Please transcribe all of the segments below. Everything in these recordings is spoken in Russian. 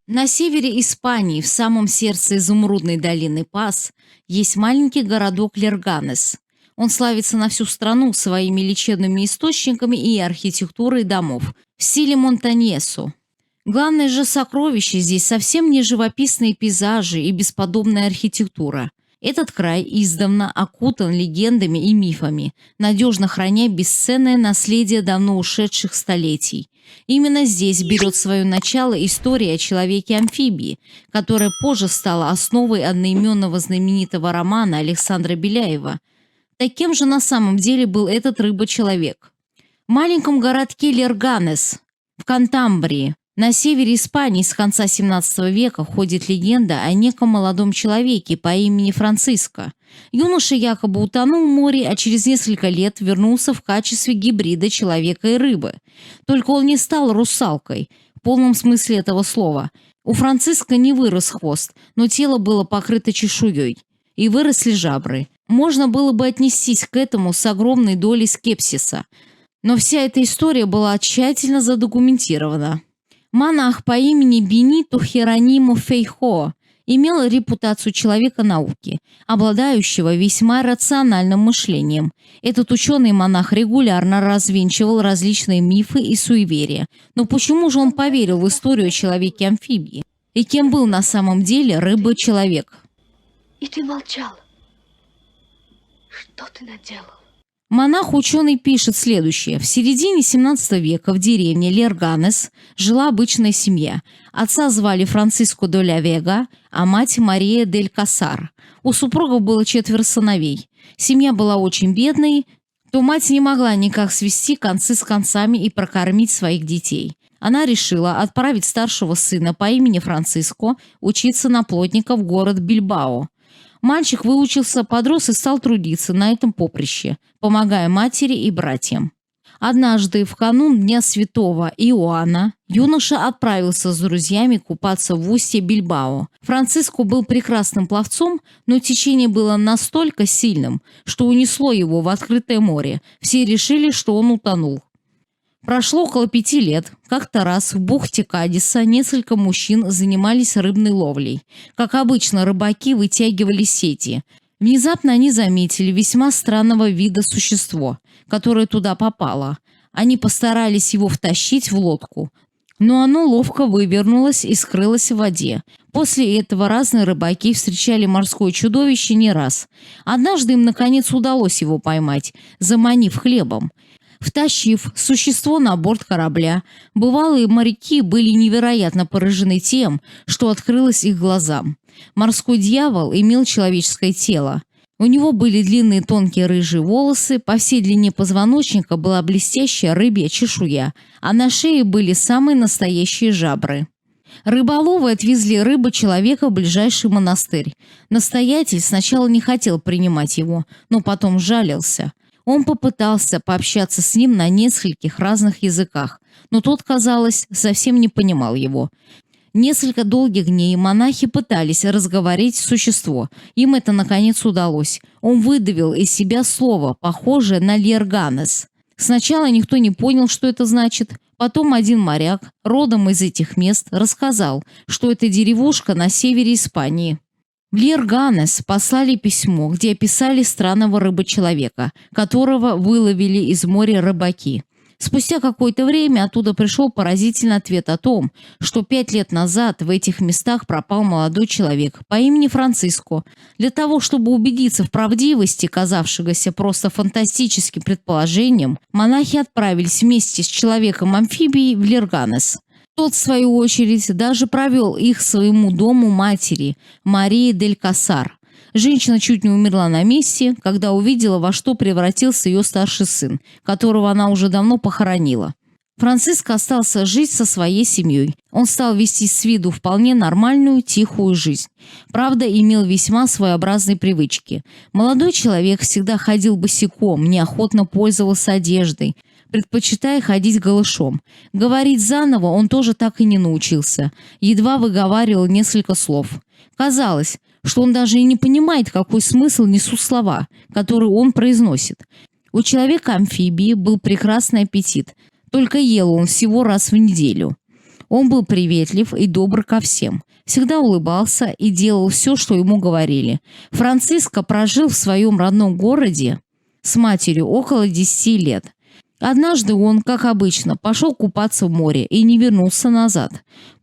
На севере Испании, в самом сердце изумрудной долины Пас, есть маленький городок Лерганес. Он славится на всю страну своими лечебными источниками и архитектурой домов в стиле Монтаньесо. Главное же сокровище здесь совсем не живописные пейзажи и бесподобная архитектура. Этот край издавна окутан легендами и мифами, надежно храня бесценное наследие давно ушедших столетий. Именно здесь берет свое начало история о человеке-амфибии, которая позже стала основой одноименного знаменитого романа Александра Беляева. Таким же на самом деле был этот рыба-человек. В маленьком городке Лерганес в Кантабрии на севере Испании с конца XVII века ходит легенда о неком молодом человеке по имени Франциско. Юноша якобы утонул в море, а через несколько лет вернулся в качестве гибрида человека и рыбы. Только он не стал русалкой, в полном смысле этого слова. У Франциско не вырос хвост, но тело было покрыто чешуей. И выросли жабры. Можно было бы отнестись к этому с огромной долей скепсиса. Но вся эта история была тщательно задокументирована. Монах по имени Бенито Херонимо Фейхоа имел репутацию человека науки, обладающего весьма рациональным мышлением. Этот ученый-монах регулярно развенчивал различные мифы и суеверия. Но почему же он поверил в историю о человеке-амфибии? И кем был на самом деле рыба-человек? И ты молчал. Что ты наделал? Монах-ученый пишет следующее. В середине XVII века в деревне Лерганес жила обычная семья. Отца звали Франциско де ла Вега, а мать Мария дель Касар. У супругов было 4 сыновей. Семья была очень бедной, то мать не могла никак свести концы с концами и прокормить своих детей. Она решила отправить старшего сына по имени Франциско учиться на плотника в город Бильбао. Мальчик выучился, подрос и стал трудиться на этом поприще, помогая матери и братьям. Однажды, в канун Дня Святого Иоанна, юноша отправился с друзьями купаться в устье Бильбао. Франциско был прекрасным пловцом, но течение было настолько сильным, что унесло его в открытое море. Все решили, что он утонул. Прошло около 5 лет. Как-то раз в бухте Кадиса несколько мужчин занимались рыбной ловлей. Как обычно, рыбаки вытягивали сети. Внезапно они заметили весьма странного вида существо, которое туда попало. Они постарались его втащить в лодку, но оно ловко вывернулось и скрылось в воде. После этого разные рыбаки встречали морское чудовище не раз. Однажды им, наконец, удалось его поймать, заманив хлебом. Втащив существо на борт корабля, бывалые моряки были невероятно поражены тем, что открылось их глазам. Морской дьявол имел человеческое тело. У него были длинные тонкие рыжие волосы, по всей длине позвоночника была блестящая рыбья чешуя, а на шее были самые настоящие жабры. Рыболовы отвезли рыбу-человека в ближайший монастырь. Настоятель сначала не хотел принимать его, но потом жалился. Он попытался пообщаться с ним на нескольких разных языках, но тот, казалось, совсем не понимал его. Несколько долгих дней монахи пытались разговорить существо. Им это, наконец, удалось. Он выдавил из себя слово, похожее на Лерганес. Сначала никто не понял, что это значит. Потом один моряк, родом из этих мест, рассказал, что это деревушка на севере Испании. В Лерганес послали письмо, где описали странного рыбочеловека, которого выловили из моря рыбаки. Спустя какое-то время оттуда пришел поразительный ответ о том, что 5 лет назад в этих местах пропал молодой человек по имени Франциско. Для того, чтобы убедиться в правдивости казавшегося просто фантастическим предположением, монахи отправились вместе с человеком-амфибией в Лерганес. Тот, в свою очередь, даже провел их к своему дому матери, Марии дель Касар. Женщина чуть не умерла на месте, когда увидела, во что превратился ее старший сын, которого она уже давно похоронила. Франциско остался жить со своей семьей. Он стал вести с виду вполне нормальную, тихую жизнь. Правда, имел весьма своеобразные привычки. Молодой человек всегда ходил босиком, неохотно пользовался одеждой, предпочитая ходить голышом. Говорить заново он тоже так и не научился. Едва выговаривал несколько слов. Казалось, что он даже и не понимает, какой смысл несут слова, которые он произносит. У человека-амфибии был прекрасный аппетит, только ел он всего раз в неделю. Он был приветлив и добр ко всем, всегда улыбался и делал все, что ему говорили. Франциско прожил в своем родном городе с матерью около 10 лет. Однажды он, как обычно, пошел купаться в море и не вернулся назад.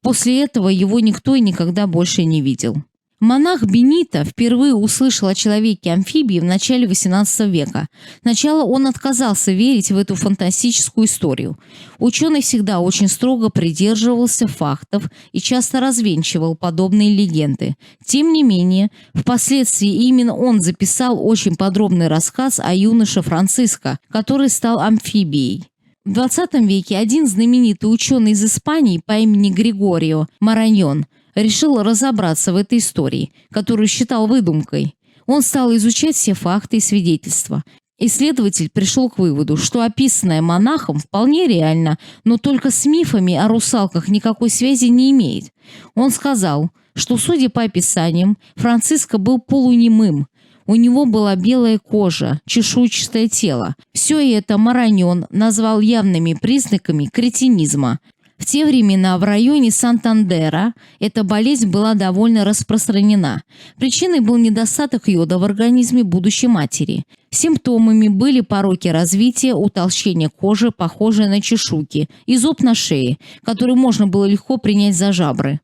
После этого его никто и никогда больше не видел. Монах Бенито впервые услышал о человеке-амфибии в начале XVIII века. Сначала он отказался верить в эту фантастическую историю. Ученый всегда очень строго придерживался фактов и часто развенчивал подобные легенды. Тем не менее, впоследствии именно он записал очень подробный рассказ о юноше Франциско, который стал амфибией. В XX веке один знаменитый ученый из Испании по имени Григорио Мараньон решил разобраться в этой истории, которую считал выдумкой. Он стал изучать все факты и свидетельства. Исследователь пришел к выводу, что описанное монахом вполне реально, но только с мифами о русалках никакой связи не имеет. Он сказал, что, судя по описаниям, Франциско был полунемым. У него была белая кожа, чешуйчатое тело. Все это Мараньон назвал явными признаками кретинизма. В те времена в районе Сантандера эта болезнь была довольно распространена. Причиной был недостаток йода в организме будущей матери. Симптомами были пороки развития, утолщение кожи, похожие на чешуйки, и зоб на шее, который можно было легко принять за жабры.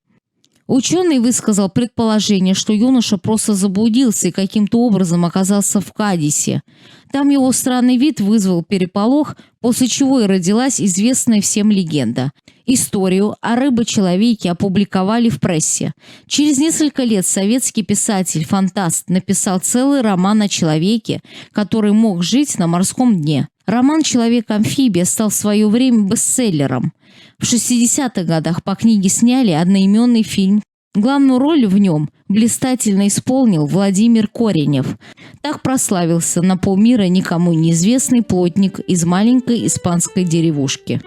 Ученый высказал предположение, что юноша просто заблудился и каким-то образом оказался в Кадисе. Там его странный вид вызвал переполох, после чего и родилась известная всем легенда. Историю о рыбе-человеке опубликовали в прессе. Через несколько лет советский писатель-фантаст написал целый роман о человеке, который мог жить на морском дне. Роман «Человек-амфибия» стал в свое время бестселлером. В 60-х годах по книге сняли одноименный фильм. Главную роль в нем блистательно исполнил Владимир Коренев. Так прославился на полмира никому неизвестный плотник из маленькой испанской деревушки.